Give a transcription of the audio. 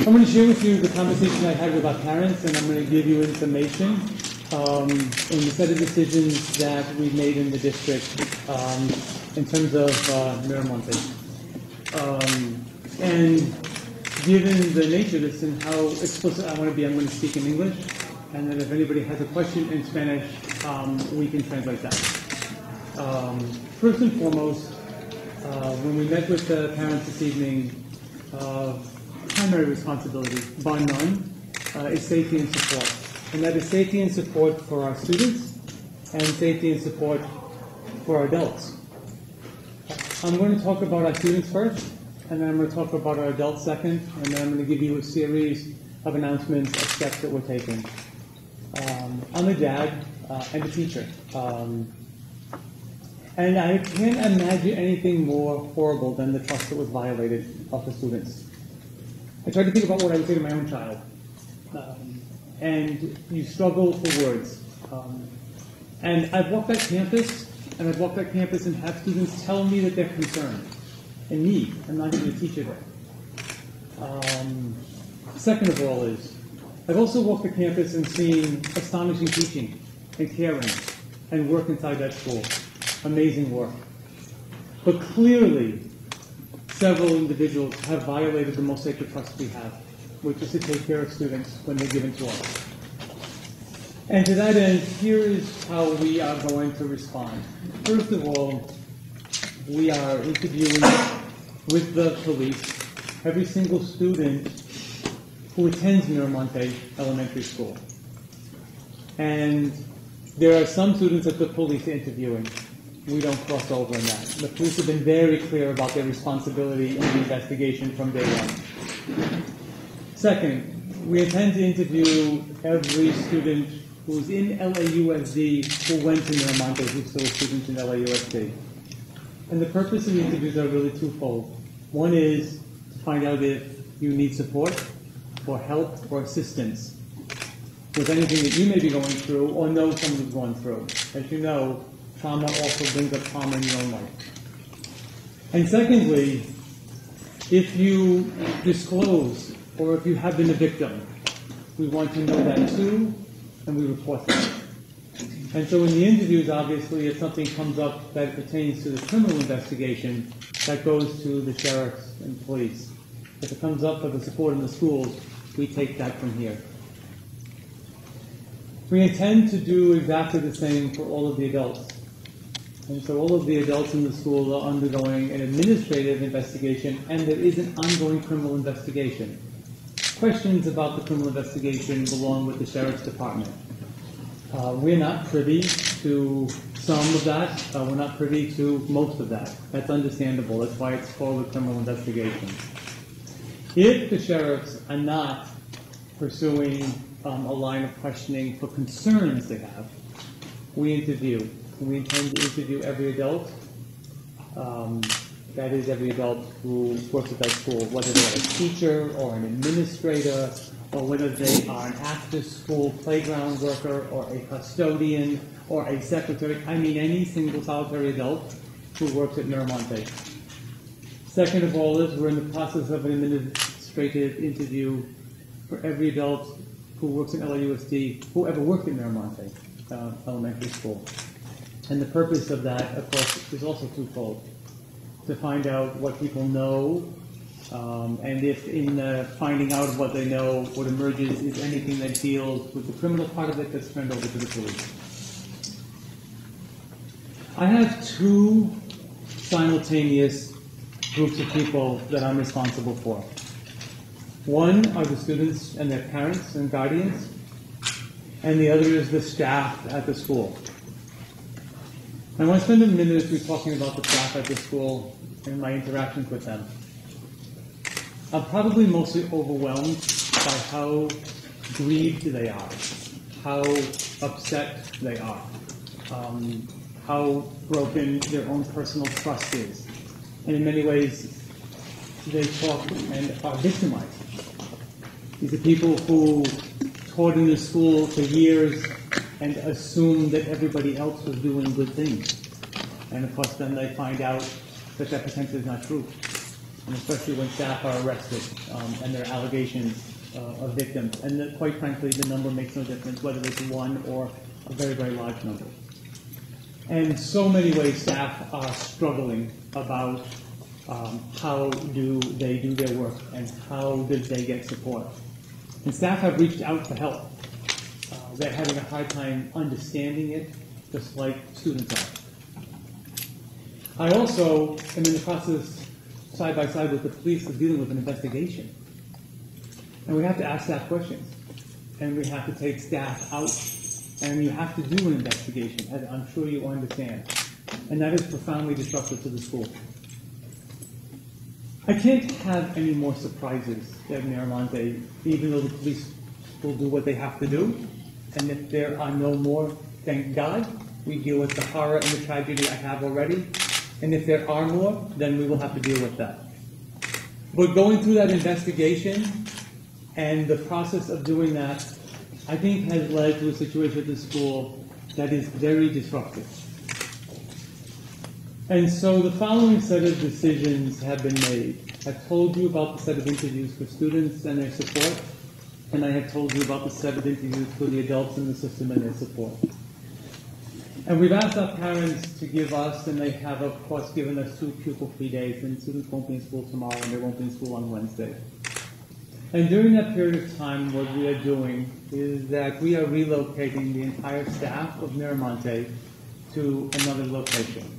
I'm going to share with you the conversation I had with our parents, and I'm going to give you information in the set of decisions that we've made in the district in terms of Miramonte. And given the nature of this and how explicit I want to be, I'm going to speak in English, and then if anybody has a question in Spanish, we can translate that. First and foremost, when we met with the parents this evening, primary responsibility, bar none, is safety and support. And that is safety and support for our students and safety and support for our adults. I'm going to talk about our students first, and then I'm going to talk about our adults second, and then I'm going to give you a series of announcements of steps that we're taking. I'm a dad and a teacher. And I can't imagine anything more horrible than the trust that was violated of the students. I tried to think about what I would say to my own child. And you struggle for words. And I've walked that campus, and have students tell me that they're concerned. And me, I'm not even a teacher there. Second of all is, I've also walked the campus and seen astonishing teaching and caring and work inside that school. Amazing work. But clearly, several individuals have violated the most sacred trust we have, which is to take care of students when they're given to us. And to that end, here is how we are going to respond. First of all, we are interviewing with the police every single student who attends Miramonte Elementary School. And there are some students that the police are interviewing. We don't cross over in that. The police have been very clear about their responsibility in the investigation from day one. Second, we intend to interview every student who's in LAUSD who went to Miramonte, who's still students in LAUSD. And the purpose of the interviews are really twofold. One is to find out if you need support or help or assistance with anything that you may be going through or know someone who's going through. As you know, trauma also brings up trauma in your own life. And secondly, if you disclose or if you have been a victim, we want to know that too, and we report that. And so in the interviews, obviously, if something comes up that pertains to the criminal investigation, that goes to the sheriffs and police. If it comes up for the support in the schools, we take that from here. We intend to do exactly the same for all of the adults. And so all of the adults in the school are undergoing an administrative investigation, and there is an ongoing criminal investigation. Questions about the criminal investigation belong with the Sheriff's Department. We're not privy to some of that. We're not privy to most of that. That's understandable. That's why it's called a criminal investigation. If the sheriffs are not pursuing a line of questioning for concerns they have, we interview. We intend to interview every adult. That is, every adult who works at that school, whether they're a teacher or an administrator, or whether they are an after-school playground worker, or a custodian, or a secretary. I mean any single solitary adult who works at Miramonte. Second of all is we're in the process of an administrative interview for every adult who works in LAUSD, who ever worked at Miramonte Elementary School. And the purpose of that, of course, is also twofold. To find out what people know, and if in finding out what they know, what emerges is anything that deals with the criminal part of it that's turned over to the police. I have two simultaneous groups of people that I'm responsible for. One are the students and their parents and guardians, and the other is the staff at the school. I want to spend a minute or two talking about the staff at the school and my interactions with them. I'm probably mostly overwhelmed by how grieved they are, how upset they are, how broken their own personal trust is. And in many ways, they talk and are victimized. These are people who taught in the school for years and assumed that everybody else was doing good things. And of course, then they find out that that potentially is not true. and especially when staff are arrested and there are allegations of victims. And quite frankly, the number makes no difference, whether it's one or a very, very large number. And in so many ways, staff are struggling about how do they do their work and how do they get support. And staff have reached out for help. They're having a hard time understanding it, just like students are. I also am in the process, side by side with the police, of dealing with an investigation. And we have to ask staff questions. And we have to take staff out. And you have to do an investigation, as I'm sure you understand. And that is profoundly disruptive to the school. I can't have any more surprises at Miramonte, even though the police will do what they have to do. And if there are no more, thank God, we deal with the horror and the tragedy I have already. And if there are more, then we will have to deal with that. But going through that investigation and the process of doing that, I think has led to a situation at the school that is very disruptive. And so the following set of decisions have been made. I've told you about the set of interviews for students and their support, and I have told you about the set of interviews for the adults in the system and their support. And we've asked our parents to give us, and they have of course given us 2 pupil-free days, and students won't be in school tomorrow and they won't be in school on Wednesday. And during that period of time, what we are doing is that we are relocating the entire staff of Miramonte to another location.